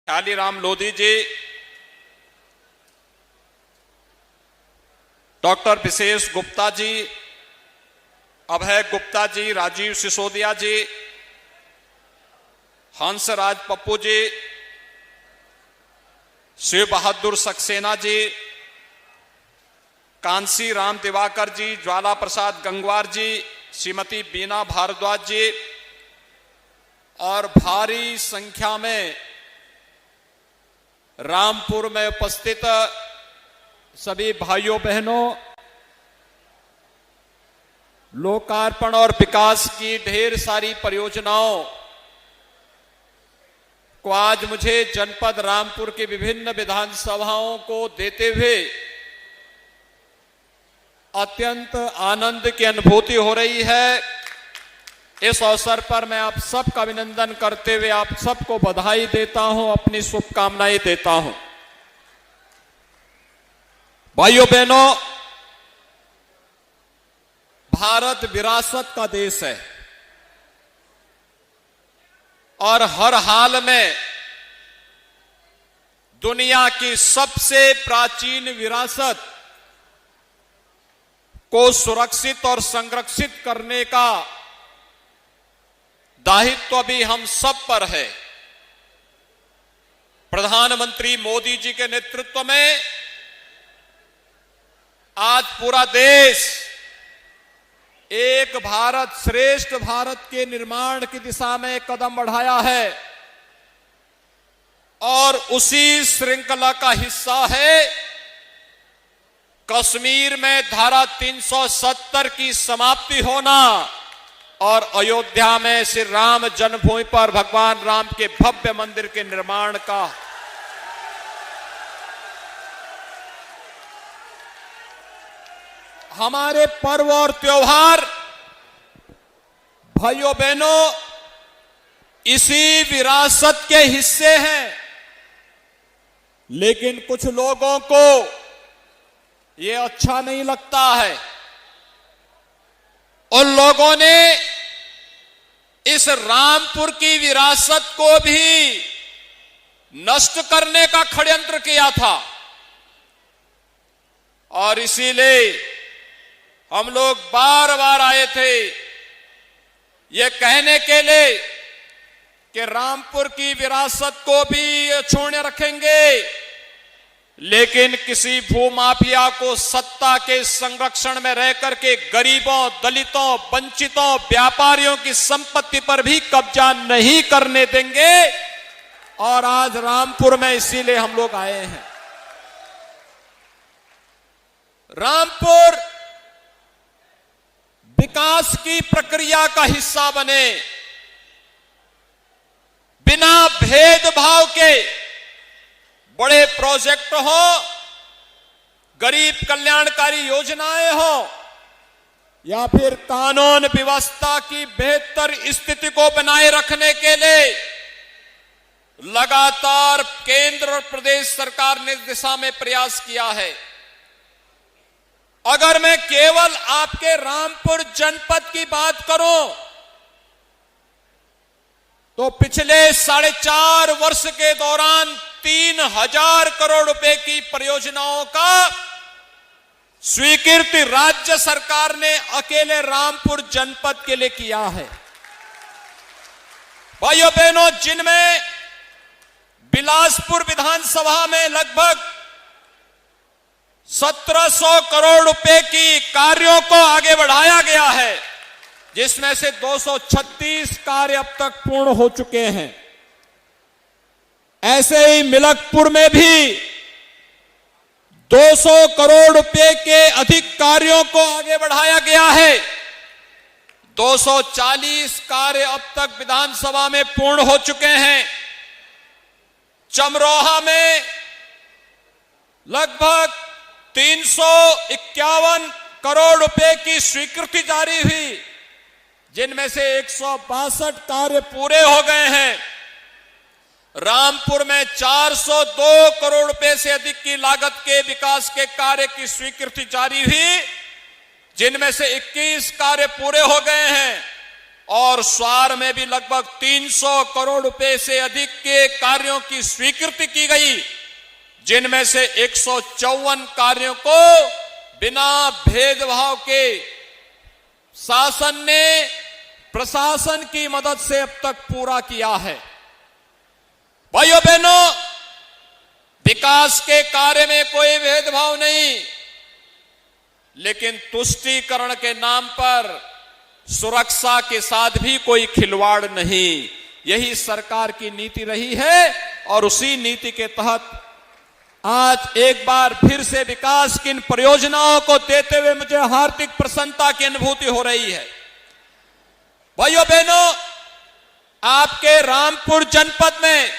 शालीराम लोधी जी, doctor विशेष गुप्ता जी, अभय गुप्ता जी, राजीव सिसोदिया जी, हंसराज पप्पू जी, शिव बहादुर सक्सेना जी, कांसी राम दिवाकर जी, ज्वाला प्रसाद गंगवार जी, श्रीमती बीना भारद्वाज जी और भारी संख्या में रामपुर में उपस्थित सभी भाइयों बहनों, लोकार्पण और विकास की ढेर सारी परियोजनाओं को आज मुझे जनपद रामपुर की विभिन्न विधानसभाओं को देते हुए अत्यंत आनंद की अनुभूति हो रही है। इस अवसर पर मैं आप सबका अभिनंदन करते हुए आप सबको बधाई देता हूं, अपनी शुभकामनाएं देता हूं। भाइयों बहनों, भारत विरासत का देश है और हर हाल में दुनिया की सबसे प्राचीन विरासत को सुरक्षित और संरक्षित करने का दायित्व भी हम सब पर है। प्रधानमंत्री मोदी जी के नेतृत्व में आज पूरा देश एक भारत श्रेष्ठ भारत के निर्माण की दिशा में कदम बढ़ाया है और उसी श्रृंखला का हिस्सा है कश्मीर में धारा 370 की समाप्ति होना और अयोध्या में श्री राम जन्मभूमि पर भगवान राम के भव्य मंदिर के निर्माण का। हमारे पर्व और त्योहार भाइयों बहनों इसी विरासत के हिस्से हैं, लेकिन कुछ लोगों को ये अच्छा नहीं लगता है। उन लोगों ने इस रामपुर की विरासत को भी नष्ट करने का षड्यंत्र किया था और इसीलिए हम लोग बार बार आए थे ये कहने के लिए कि रामपुर की विरासत को भी छोड़ने रखेंगे, लेकिन किसी भूमाफिया को सत्ता के संरक्षण में रह करके गरीबों, दलितों, वंचितों, व्यापारियों की संपत्ति पर भी कब्जा नहीं करने देंगे। और आज रामपुर में इसीलिए हम लोग आए हैं। रामपुर विकास की प्रक्रिया का हिस्सा बने, बिना भेदभाव के बड़े प्रोजेक्ट हो, गरीब कल्याणकारी योजनाएं हो या फिर कानून व्यवस्था की बेहतर स्थिति को बनाए रखने के लिए लगातार केंद्र और प्रदेश सरकार ने इस दिशा में प्रयास किया है। अगर मैं केवल आपके रामपुर जनपद की बात करूं तो पिछले 4.5 वर्ष के दौरान 3000 करोड़ रुपए की परियोजनाओं का स्वीकृति राज्य सरकार ने अकेले रामपुर जनपद के लिए किया है। भाइयों बहनों, जिनमें बिलासपुर विधानसभा में लगभग 1700 करोड़ रुपए की कार्यों को आगे बढ़ाया गया है, जिसमें से 236 कार्य अब तक पूर्ण हो चुके हैं। ऐसे ही मिलकपुर में भी 200 करोड़ रुपए के अधिक कार्यों को आगे बढ़ाया गया है। 240 कार्य अब तक विधानसभा में पूर्ण हो चुके हैं। चमरोहा में लगभग 351 करोड़ रुपए की स्वीकृति जारी हुई, जिनमें से 162 कार्य पूरे हो गए हैं। रामपुर में 402 करोड़ रुपए से अधिक की लागत के विकास के कार्य की स्वीकृति जारी हुई, जिनमें से 21 कार्य पूरे हो गए हैं। और स्वार में भी लगभग 300 करोड़ रुपए से अधिक के कार्यों की स्वीकृति की गई, जिनमें से 154 कार्यों को बिना भेदभाव के शासन ने प्रशासन की मदद से अब तक पूरा किया है। भाइयों बहनों, विकास के कार्य में कोई भेदभाव नहीं, लेकिन तुष्टीकरण के नाम पर सुरक्षा के साथ भी कोई खिलवाड़ नहीं। यही सरकार की नीति रही है और उसी नीति के तहत आज एक बार फिर से विकास की इन परियोजनाओं को देते हुए मुझे हार्दिक प्रसन्नता की अनुभूति हो रही है। भाइयों बहनों, आपके रामपुर जनपद में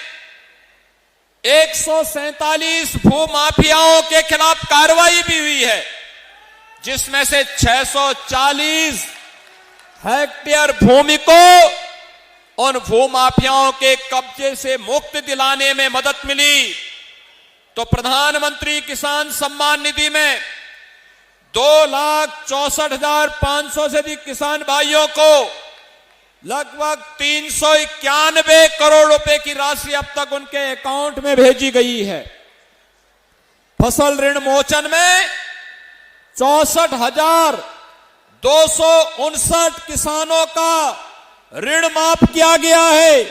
147 भूमाफियाओं के खिलाफ कार्रवाई भी हुई है, जिसमें से 640 हेक्टेयर भूमि को उन भूमाफियाओं के कब्जे से मुक्त दिलाने में मदद मिली। तो प्रधानमंत्री किसान सम्मान निधि में 2,64,500 से अधिक किसान भाइयों को लगभग 391 करोड़ रुपए की राशि अब तक उनके अकाउंट में भेजी गई है। फसल ऋण मोचन में 64,259 किसानों का ऋण माफ किया गया है,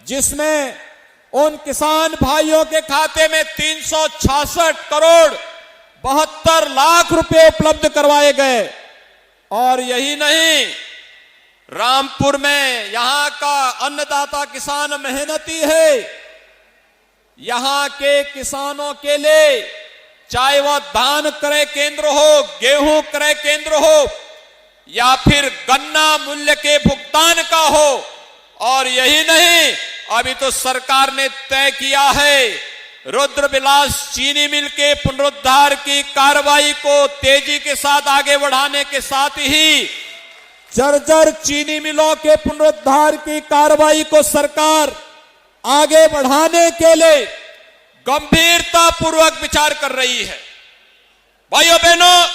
जिसमें उन किसान भाइयों के खाते में 366 करोड़ 72 लाख रुपए उपलब्ध करवाए गए। और यही नहीं, रामपुर में यहां का अन्नदाता किसान मेहनती है। यहां के किसानों के लिए चाहे वह धान क्रय केंद्र हो, गेहूं क्रय केंद्र हो या फिर गन्ना मूल्य के भुगतान का हो, और यही नहीं, अभी तो सरकार ने तय किया है रुद्रविलास चीनी मिल के पुनरुद्धार की कार्रवाई को तेजी के साथ आगे बढ़ाने के साथ ही जर्जर चीनी मिलों के पुनरुद्धार की कार्रवाई को सरकार आगे बढ़ाने के लिए गंभीरता पूर्वक विचार कर रही है। भाइयों बहनों,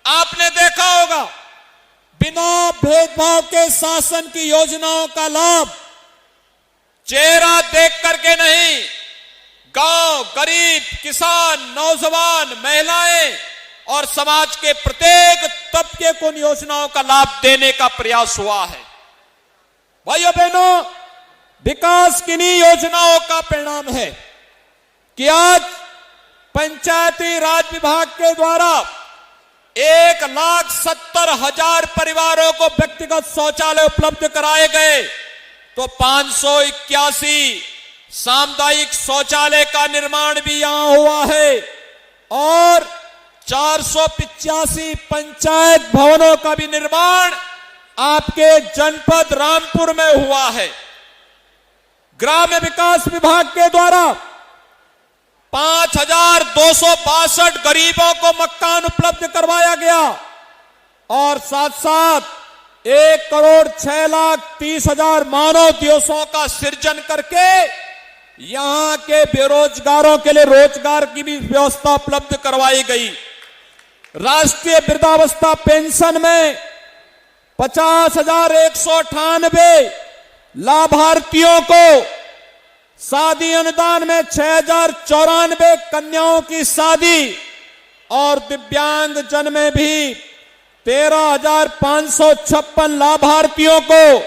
आपने देखा होगा बिना भेदभाव के शासन की योजनाओं का लाभ चेहरा देख करके नहीं, गांव, गरीब, किसान, नौजवान, महिलाएं और समाज के प्रत्येक तबके को इन योजनाओं का लाभ देने का प्रयास हुआ है। भाइयों बहनों, विकास किन्हीं योजनाओं का परिणाम है कि आज पंचायती राज विभाग के द्वारा 1,70,000 परिवारों को व्यक्तिगत शौचालय उपलब्ध कराए गए, तो 581 सामुदायिक शौचालय का निर्माण भी यहां हुआ है और 485 पंचायत भवनों का भी निर्माण आपके जनपद रामपुर में हुआ है। ग्राम्य विकास विभाग के द्वारा 5,262 गरीबों को मकान उपलब्ध करवाया गया और साथ साथ 1,06,30,000 मानव दिवसों का सृजन करके यहां के बेरोजगारों के लिए रोजगार की भी व्यवस्था उपलब्ध करवाई गई। राष्ट्रीय वृद्धावस्था पेंशन में 50,198 लाभार्थियों को, शादी अनुदान में 6,094 कन्याओं की शादी और दिव्यांग जन में भी 13,556 लाभार्थियों को,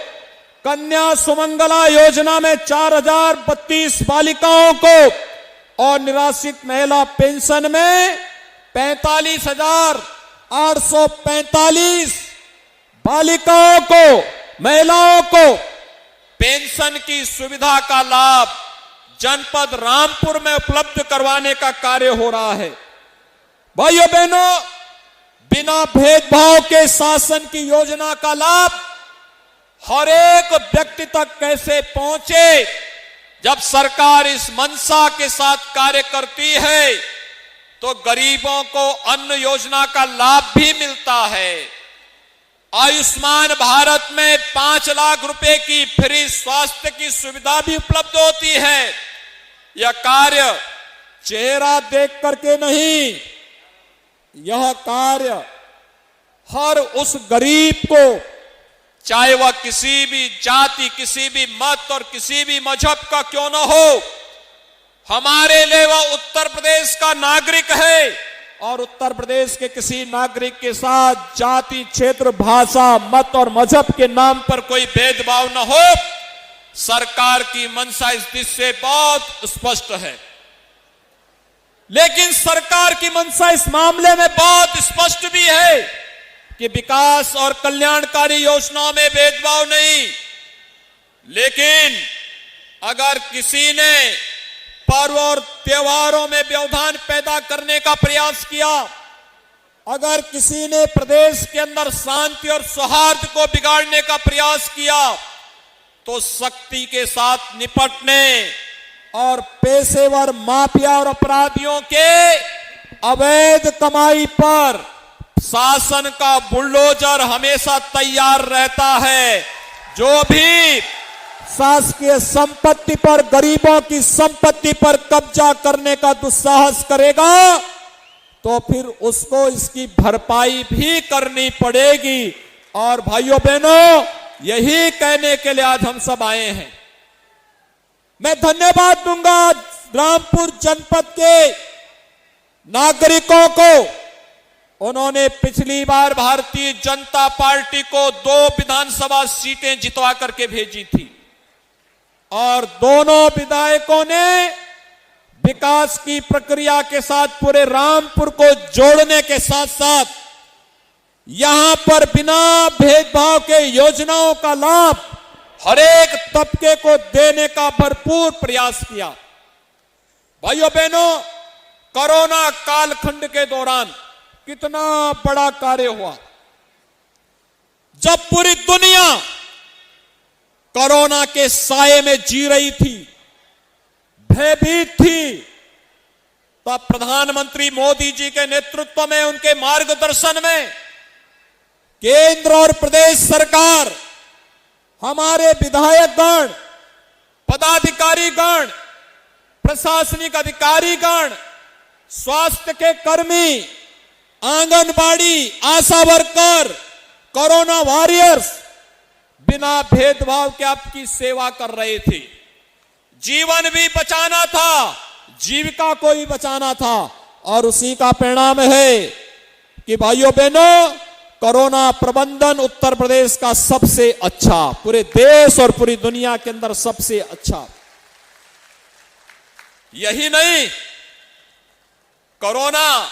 कन्या सुमंगला योजना में 4,032 बालिकाओं को और निराश्रित महिला पेंशन में 45,845 बालिकाओं को, महिलाओं को पेंशन की सुविधा का लाभ जनपद रामपुर में उपलब्ध करवाने का कार्य हो रहा है। भाइयों बहनों, बिना भेदभाव के शासन की योजना का लाभ हर एक व्यक्ति तक कैसे पहुंचे, जब सरकार इस मंशा के साथ कार्य करती है तो गरीबों को अन्न योजना का लाभ भी मिलता है। आयुष्मान भारत में 5 लाख रुपए की फ्री स्वास्थ्य की सुविधा भी उपलब्ध होती है। यह कार्य चेहरा देख करके नहीं, यह कार्य हर उस गरीब को चाहे वह किसी भी जाति, किसी भी मत और किसी भी मजहब का क्यों न हो, हमारे लिए वह उत्तर प्रदेश का नागरिक है और उत्तर प्रदेश के किसी नागरिक के साथ जाति, क्षेत्र, भाषा, मत और मजहब के नाम पर कोई भेदभाव न हो। सरकार की मंशा इस दिशा से बहुत स्पष्ट है, लेकिन सरकार की मंशा इस मामले में बहुत स्पष्ट भी है कि विकास और कल्याणकारी योजनाओं में भेदभाव नहीं। लेकिन अगर किसी ने पर्व और त्योहारों में व्यवधान पैदा करने का प्रयास किया, अगर किसी ने प्रदेश के अंदर शांति और सौहार्द को बिगाड़ने का प्रयास किया, तो सख्ती के साथ निपटने और पेशेवर माफिया और अपराधियों के अवैध कमाई पर शासन का बुलडोजर हमेशा तैयार रहता है। जो भी शासकीय संपत्ति पर, गरीबों की संपत्ति पर कब्जा करने का दुस्साहस करेगा, तो फिर उसको इसकी भरपाई भी करनी पड़ेगी। और भाइयों बहनों, यही कहने के लिए आज हम सब आए हैं। मैं धन्यवाद दूंगा रामपुर जनपद के नागरिकों को। उन्होंने पिछली बार भारतीय जनता पार्टी को 2 विधानसभा सीटें जितवा करके भेजी थी और दोनों विधायकों ने विकास की प्रक्रिया के साथ पूरे रामपुर को जोड़ने के साथ साथ यहां पर बिना भेदभाव के योजनाओं का लाभ हर एक तबके को देने का भरपूर प्रयास किया। भाइयों बहनों, कोरोना कालखंड के दौरान कितना बड़ा कार्य हुआ। जब पूरी दुनिया कोरोना के साए में जी रही थी, भयभीत थी, तब प्रधानमंत्री मोदी जी के नेतृत्व में, उनके मार्गदर्शन में केंद्र और प्रदेश सरकार, हमारे विधायकगण, पदाधिकारीगण, प्रशासनिक अधिकारीगण, स्वास्थ्य के कर्मी, आंगनबाड़ी, आशा वर्कर, कोरोना वॉरियर्स बिना भेदभाव के आपकी सेवा कर रहे थे। जीवन भी बचाना था, जीविका को भी बचाना था और उसी का परिणाम है कि भाइयों बहनों, कोरोना प्रबंधन उत्तर प्रदेश का सबसे अच्छा, पूरे देश और पूरी दुनिया के अंदर सबसे अच्छा। यही नहीं, कोरोना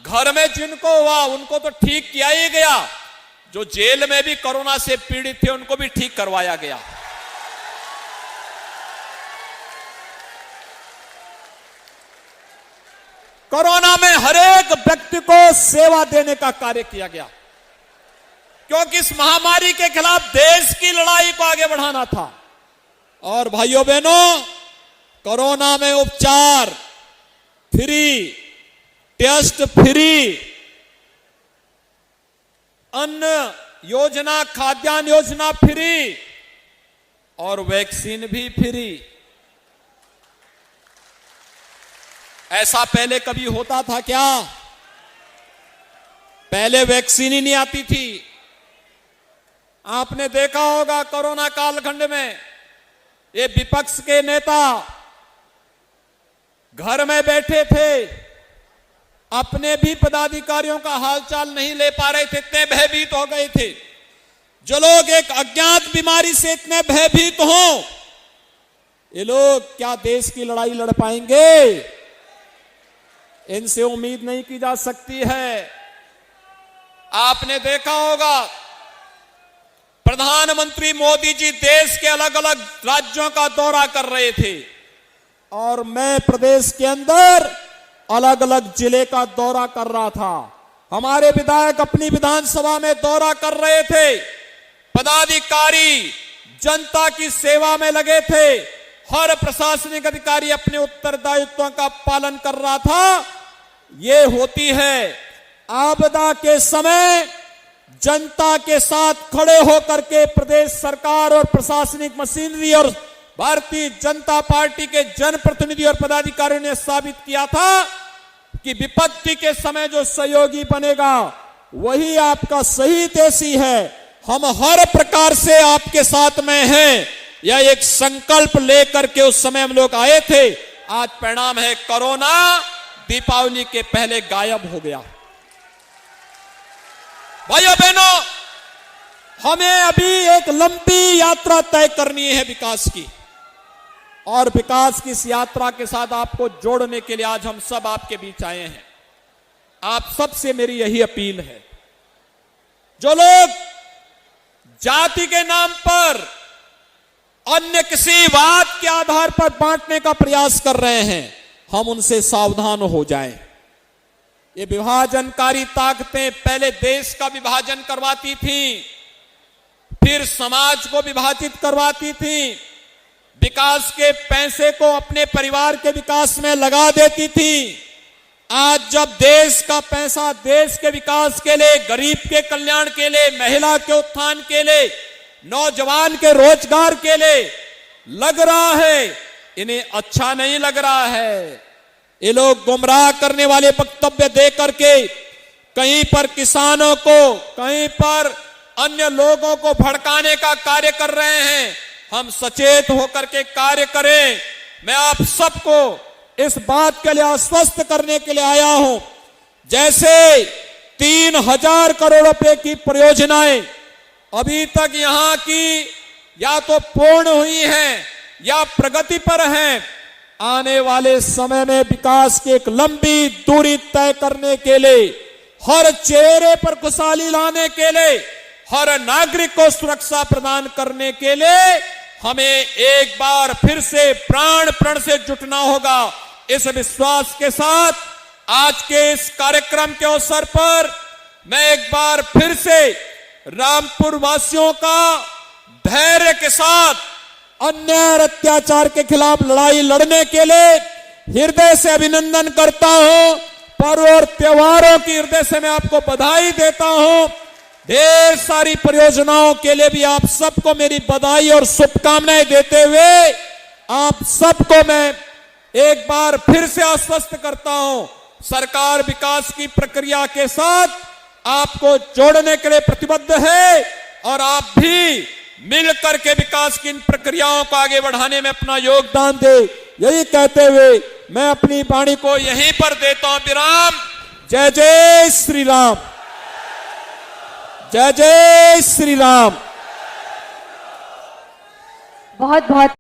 घर में जिनको हुआ उनको तो ठीक किया ही गया, जो जेल में भी कोरोना से पीड़ित थे उनको भी ठीक करवाया गया। कोरोना में हर एक व्यक्ति को सेवा देने का कार्य किया गया, क्योंकि इस महामारी के खिलाफ देश की लड़ाई को आगे बढ़ाना था। और भाइयों बहनों, कोरोना में उपचार फ्री, टेस्ट फ्री, अन्न योजना, खाद्यान्न योजना फ्री और वैक्सीन भी फ्री। ऐसा पहले कभी होता था क्या? पहले वैक्सीन ही नहीं आती थी। आपने देखा होगा कोरोना कालखंड में ये विपक्ष के नेता घर में बैठे थे, अपने भी पदाधिकारियों का हालचाल नहीं ले पा रहे थे, इतने भयभीत हो गए थे। जो लोग एक अज्ञात बीमारी से इतने भयभीत हों, ये लोग क्या देश की लड़ाई लड़ पाएंगे? इनसे उम्मीद नहीं की जा सकती है। आपने देखा होगा प्रधानमंत्री मोदी जी देश के अलग अलग राज्यों का दौरा कर रहे थे और मैं प्रदेश के अंदर अलग अलग जिले का दौरा कर रहा था। हमारे विधायक अपनी विधानसभा में दौरा कर रहे थे, पदाधिकारी जनता की सेवा में लगे थे, हर प्रशासनिक अधिकारी अपने उत्तरदायित्वों का पालन कर रहा था। ये होती है आपदा के समय जनता के साथ खड़े होकर के प्रदेश सरकार और प्रशासनिक मशीनरी और भारतीय जनता पार्टी के जनप्रतिनिधि और पदाधिकारियों ने साबित किया था कि विपत्ति के समय जो सहयोगी बनेगा वही आपका सही देशी है। हम हर प्रकार से आपके साथ में हैं। यह एक संकल्प लेकर के उस समय हम लोग आए थे। आज परिणाम है, कोरोना दीपावली के पहले गायब हो गया। भाइयों बहनों, हमें अभी एक लंबी यात्रा तय करनी है विकास की, और विकास की इस यात्रा के साथ आपको जोड़ने के लिए आज हम सब आपके बीच आए हैं। आप सबसे मेरी यही अपील है, जो लोग जाति के नाम पर अन्य किसी बात के आधार पर बांटने का प्रयास कर रहे हैं, हम उनसे सावधान हो जाएं। ये विभाजनकारी ताकतें पहले देश का विभाजन करवाती थी, फिर समाज को विभाजित करवाती थी, विकास के पैसे को अपने परिवार के विकास में लगा देती थी। आज जब देश का पैसा देश के विकास के लिए, गरीब के कल्याण के लिए, महिला के उत्थान के लिए, नौजवान के रोजगार के लिए लग रहा है, इन्हें अच्छा नहीं लग रहा है। ये लोग गुमराह करने वाले वक्तव्य दे करके कहीं पर किसानों को, कहीं पर अन्य लोगों को भड़काने का कार्य कर रहे हैं। हम सचेत होकर के कार्य करें। मैं आप सबको इस बात के लिए आश्वस्त करने के लिए आया हूं, जैसे 3000 करोड़ रुपए की परियोजनाएं अभी तक यहां की या तो पूर्ण हुई हैं या प्रगति पर हैं। आने वाले समय में विकास की एक लंबी दूरी तय करने के लिए, हर चेहरे पर खुशहाली लाने के लिए, हर नागरिक को सुरक्षा प्रदान करने के लिए हमें एक बार फिर से प्राण प्रण से जुटना होगा। इस विश्वास के साथ आज के इस कार्यक्रम के अवसर पर मैं एक बार फिर से रामपुर वासियों का धैर्य के साथ अन्याय और अत्याचार के खिलाफ लड़ाई लड़ने के लिए हृदय से अभिनंदन करता हूं। पर्व और त्योहारों की हृदय से मैं आपको बधाई देता हूं। ढेर सारी परियोजनाओं के लिए भी आप सबको मेरी बधाई और शुभकामनाएं देते हुए आप सबको मैं एक बार फिर से आश्वस्त करता हूं, सरकार विकास की प्रक्रिया के साथ आपको जोड़ने के लिए प्रतिबद्ध है, और आप भी मिलकर के विकास की इन प्रक्रियाओं को आगे बढ़ाने में अपना योगदान दे। यही कहते हुए मैं अपनी वाणी को यहीं पर देता हूं विराम। जय जय श्री राम, जय जय श्री राम। बहुत बहुत